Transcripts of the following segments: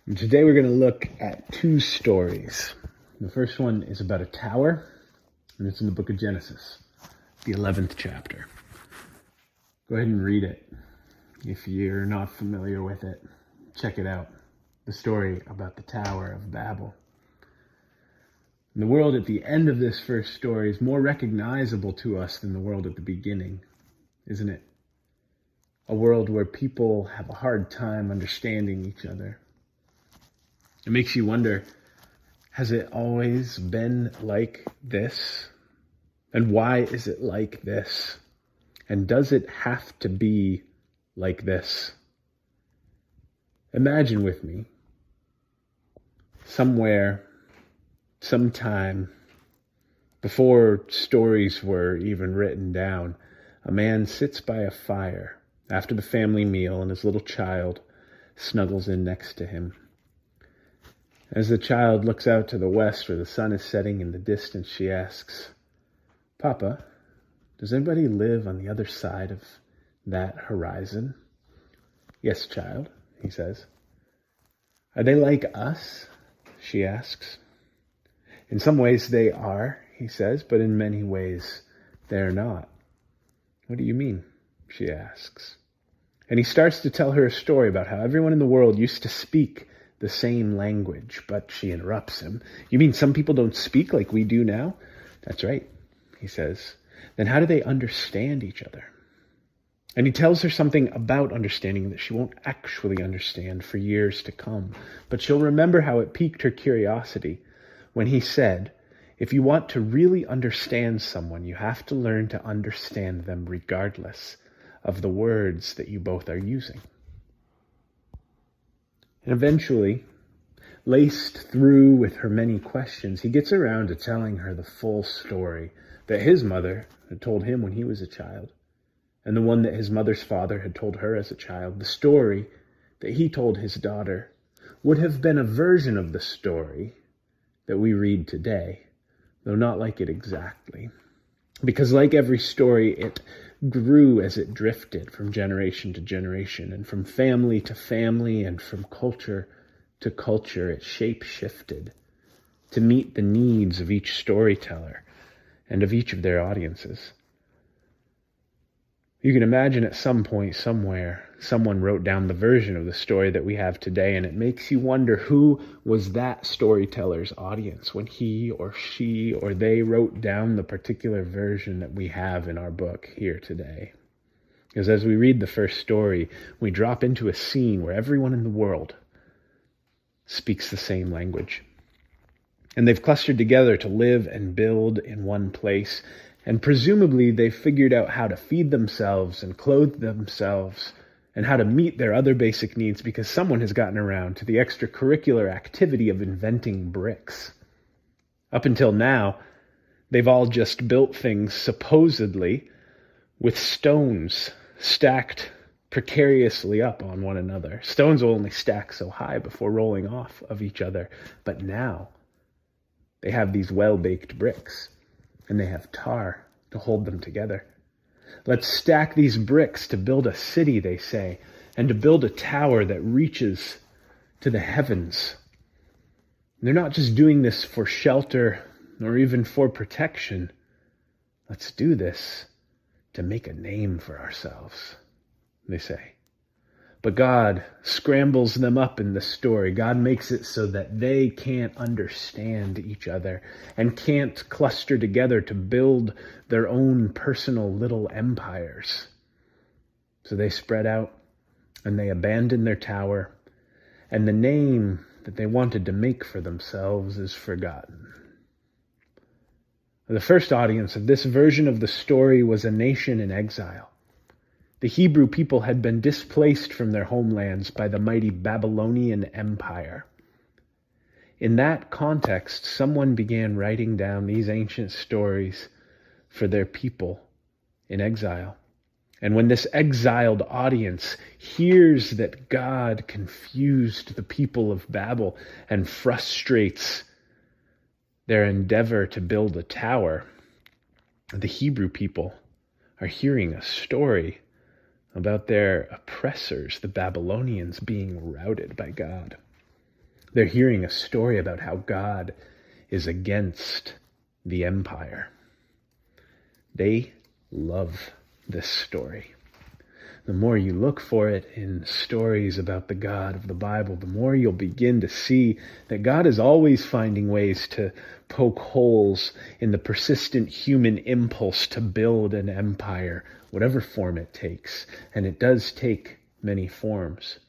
And today we're going to look at two stories. The first one is about a tower, and it's in the book of Genesis, the 11th chapter. Go ahead and read it. If you're not familiar with it, check it out. The story about the Tower of Babel. And the world at the end of this first story is more recognizable to us than the world at the beginning, isn't it? A world where people have a hard time understanding each other. It makes you wonder, has it always been like this? And why is it like this? And does it have to be like this? Imagine with me, somewhere, sometime, before stories were even written down, a man sits by a fire after the family meal and his little child snuggles in next to him. As the child looks out to the west where the sun is setting in the distance, she asks, "Papa, does anybody live on the other side of that horizon?" "Yes, child," he says. "Are they like us?" she asks. "In some ways they are," he says, "but in many ways they're not." "What do you mean?" she asks. And he starts to tell her a story about how everyone in the world used to speak the same language, but she interrupts him. "You mean some people don't speak like we do now?" "That's right," he says. "Then how do they understand each other?" And he tells her something about understanding that she won't actually understand for years to come, but she'll remember how it piqued her curiosity when he said, "If you want to really understand someone, you have to learn to understand them regardless of the words that you both are using." And eventually, laced through with her many questions, he gets around to telling her the full story that his mother had told him when he was a child, and the one that his mother's father had told her as a child. The story that he told his daughter would have been a version of the story that we read today, though not like it exactly. Because like every story, it grew as it drifted from generation to generation, and from family to family, and from culture to culture. It shape-shifted to meet the needs of each storyteller and of each of their audiences. You can imagine at some point, somewhere, someone wrote down the version of the story that we have today, and it makes you wonder, who was that storyteller's audience when he or she or they wrote down the particular version that we have in our book here today. Because as we read the first story, we drop into a scene where everyone in the world speaks the same language. And they've clustered together to live and build in one place. And presumably they figured out how to feed themselves and clothe themselves and how to meet their other basic needs, because someone has gotten around to the extracurricular activity of inventing bricks. Up until now, they've all just built things supposedly with stones stacked precariously up on one another. Stones will only stack so high before rolling off of each other. But now they have these well-baked bricks, and they have tar to hold them together. Let's stack these bricks to build a city, they say, and to build a tower that reaches to the heavens. And they're not just doing this for shelter or even for protection. Let's do this to make a name for ourselves, they say. But God scrambles them up in the story. God makes it so that they can't understand each other and can't cluster together to build their own personal little empires. So they spread out and they abandon their tower, and the name that they wanted to make for themselves is forgotten. The first audience of this version of the story was a nation in exile. The Hebrew people had been displaced from their homelands by the mighty Babylonian Empire. In that context, someone began writing down these ancient stories for their people in exile. And when this exiled audience hears that God confused the people of Babel and frustrates their endeavor to build a tower, the Hebrew people are hearing a story about their oppressors, the Babylonians, being routed by God. They're hearing a story about how God is against the empire. They love this story. The more you look for it in stories about the God of the Bible, the more you'll begin to see that God is always finding ways to poke holes in the persistent human impulse to build an empire, whatever form it takes. And it does take many forms.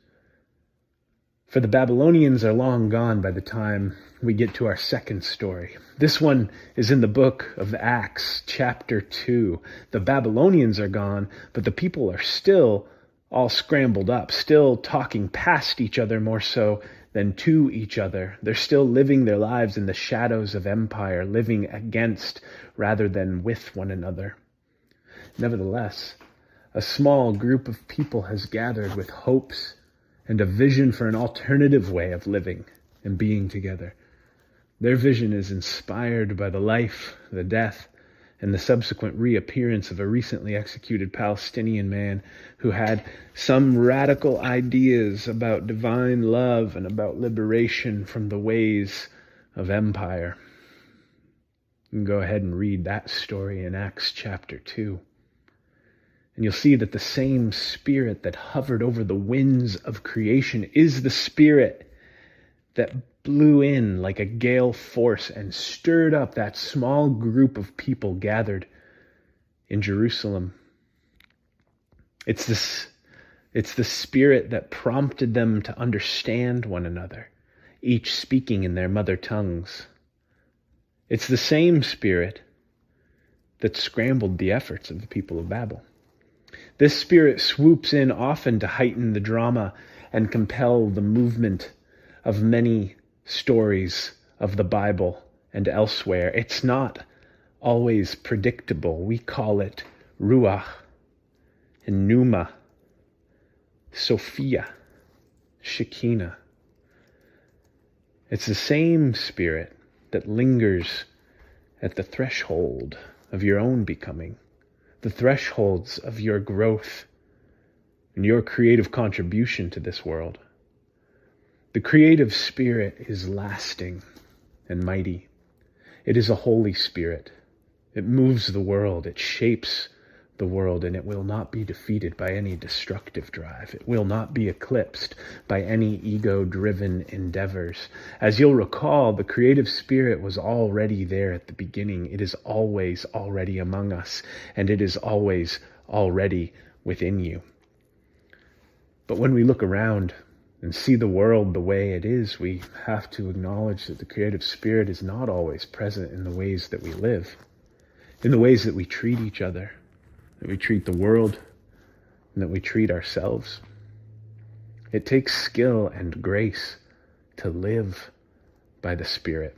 For the Babylonians are long gone by the time we get to our second story. This one is in the book of Acts, chapter 2. The Babylonians are gone, but the people are still all scrambled up, still talking past each other more so than to each other. They're still living their lives in the shadows of empire, living against rather than with one another. Nevertheless, a small group of people has gathered with hopes and a vision for an alternative way of living and being together. Their vision is inspired by the life, the death, and the subsequent reappearance of a recently executed Palestinian man who had some radical ideas about divine love and about liberation from the ways of empire. You can go ahead and read that story in Acts chapter 2. And you'll see that the same spirit that hovered over the winds of creation is the spirit that blew in like a gale force and stirred up that small group of people gathered in Jerusalem. It's the spirit that prompted them to understand one another, each speaking in their mother tongues. It's the same spirit that scrambled the efforts of the people of Babel. This spirit swoops in often to heighten the drama and compel the movement of many stories of the Bible and elsewhere. It's not always predictable. We call it Ruach and Pneuma, Sophia, Shekinah. It's the same spirit that lingers at the threshold of your own becoming, the thresholds of your growth and your creative contribution to this world. The creative spirit is lasting and mighty. It is a Holy Spirit. It moves the world. It shapes the world, and it will not be defeated by any destructive drive. It will not be eclipsed by any ego-driven endeavors. As you'll recall, the creative spirit was already there at the beginning. It is always already among us, and it is always already within you. But when we look around and see the world the way it is, we have to acknowledge that the creative spirit is not always present in the ways that we live, in the ways that we treat each other, that we treat the world, and that we treat ourselves. It takes skill and grace to live by the Spirit.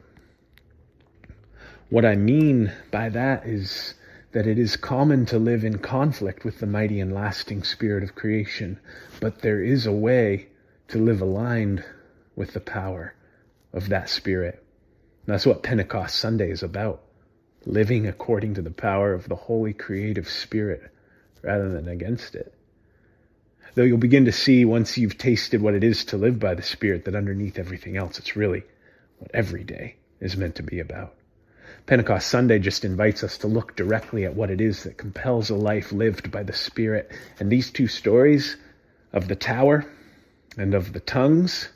What I mean by that is that it is common to live in conflict with the mighty and lasting Spirit of creation, but there is a way to live aligned with the power of that Spirit. And that's what Pentecost Sunday is about. Living according to the power of the Holy Creative Spirit rather than against it. Though you'll begin to see once you've tasted what it is to live by the Spirit that underneath everything else, it's really what every day is meant to be about. Pentecost Sunday just invites us to look directly at what it is that compels a life lived by the Spirit. And these two stories of the tower and of the tongues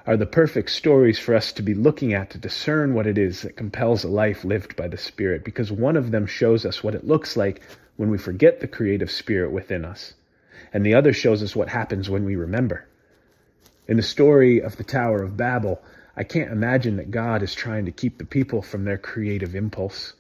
are the perfect stories for us to be looking at to discern what it is that compels a life lived by the Spirit, because one of them shows us what it looks like when we forget the creative spirit within us, and the other shows us what happens when we remember. In the story of the Tower of Babel, I can't imagine that God is trying to keep the people from their creative impulse,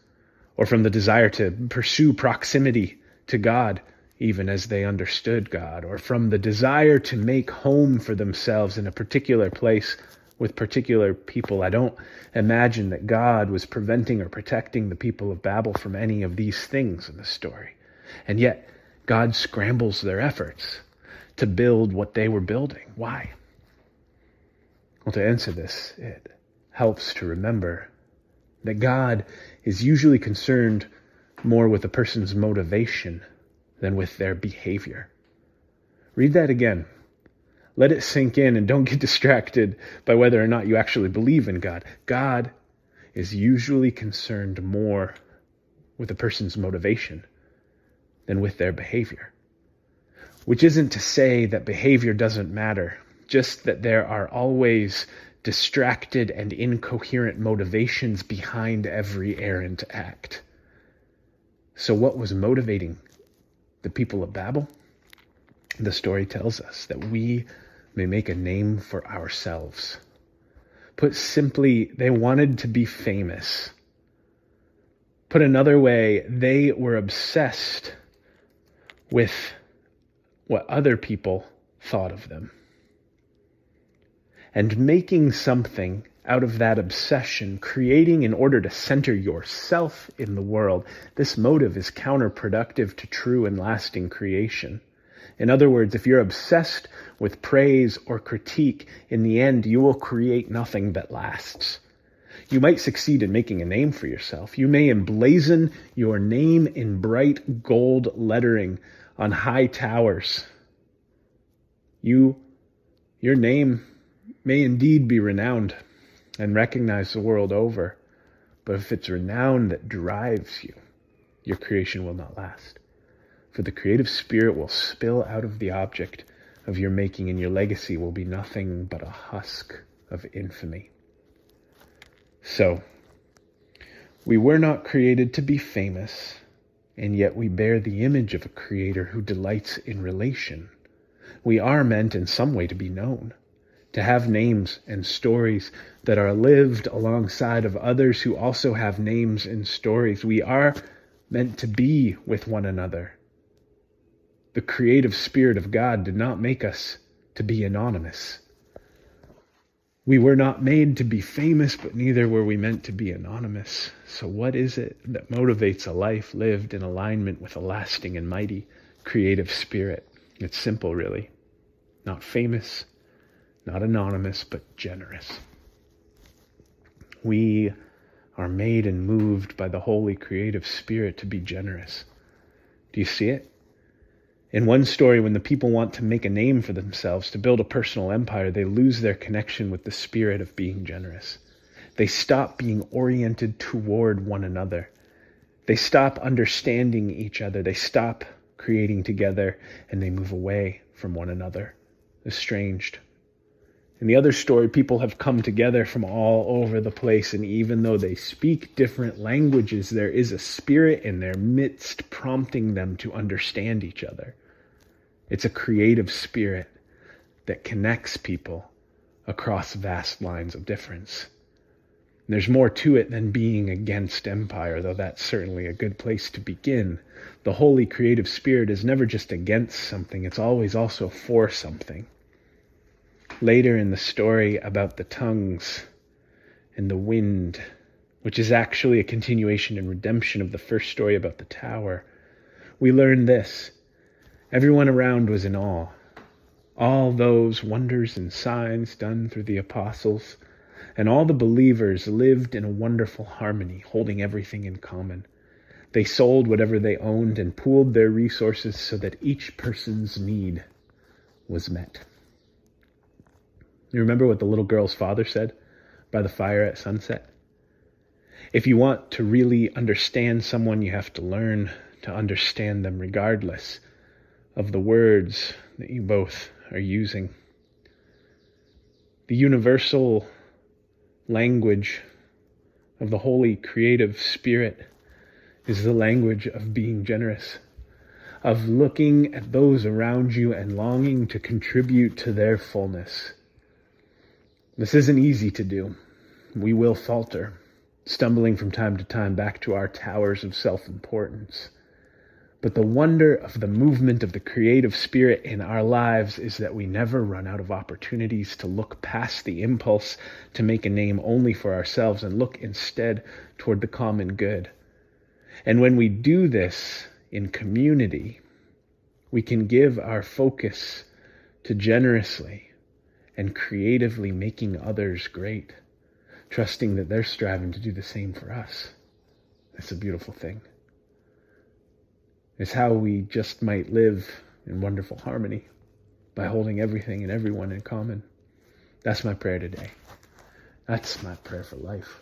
or from the desire to pursue proximity to God, even as they understood God, or from the desire to make home for themselves in a particular place with particular people. I don't imagine that God was preventing or protecting the people of Babel from any of these things in the story. And yet, God scrambles their efforts to build what they were building. Why? Well, to answer this, it helps to remember that God is usually concerned more with a person's motivation than with their behavior. Read that again. Let it sink in and don't get distracted by whether or not you actually believe in God. God is usually concerned more with a person's motivation than with their behavior. Which isn't to say that behavior doesn't matter, just that there are always distracted and incoherent motivations behind every errant act. So what was motivating the people of Babel? The story tells us that we may make a name for ourselves. Put simply, they wanted to be famous. Put another way, they were obsessed with what other people thought of them. And making something out of that obsession, creating in order to center yourself in the world, this motive is counterproductive to true and lasting creation. In other words, if you're obsessed with praise or critique, in the end, you will create nothing that lasts. You might succeed in making a name for yourself. You may emblazon your name in bright gold lettering on high towers. Your name may indeed be renowned and recognized the world over, but if it's renown that drives you, your creation will not last. For the creative spirit will spill out of the object of your making, and your legacy will be nothing but a husk of infamy. So, we were not created to be famous, and yet we bear the image of a creator who delights in relation. We are meant in some way to be known, to have names and stories that are lived alongside of others who also have names and stories. We are meant to be with one another. The creative spirit of God did not make us to be anonymous. We were not made to be famous, but neither were we meant to be anonymous. So what is it that motivates a life lived in alignment with a lasting and mighty creative spirit? It's simple, really. Not famous, not anonymous, but generous. We are made and moved by the holy creative spirit to be generous. Do you see it? In one story, when the people want to make a name for themselves, to build a personal empire, they lose their connection with the spirit of being generous. They stop being oriented toward one another. They stop understanding each other. They stop creating together, and they move away from one another, estranged. In the other story, people have come together from all over the place, and even though they speak different languages, there is a spirit in their midst prompting them to understand each other. It's a creative spirit that connects people across vast lines of difference. There's more to it than being against empire, though that's certainly a good place to begin. The holy creative spirit is never just against something, it's always also for something. Later in the story about the tongues and the wind, which is actually a continuation and redemption of the first story about the tower, we learn this. Everyone around was in awe. All those wonders and signs done through the apostles, and all the believers lived in a wonderful harmony, holding everything in common. They sold whatever they owned and pooled their resources so that each person's need was met. You remember what the little girl's father said by the fire at sunset? If you want to really understand someone, you have to learn to understand them regardless of the words that you both are using. The universal language of the holy creative spirit is the language of being generous, of looking at those around you and longing to contribute to their fullness. This isn't easy to do. We will falter, stumbling from time to time back to our towers of self-importance. But the wonder of the movement of the creative spirit in our lives is that we never run out of opportunities to look past the impulse to make a name only for ourselves and look instead toward the common good. And when we do this in community, we can give our focus to generously and creatively making others great, trusting that they're striving to do the same for us. That's a beautiful thing. It's how we just might live in wonderful harmony. by holding everything and everyone in common. That's my prayer today. That's my prayer for life.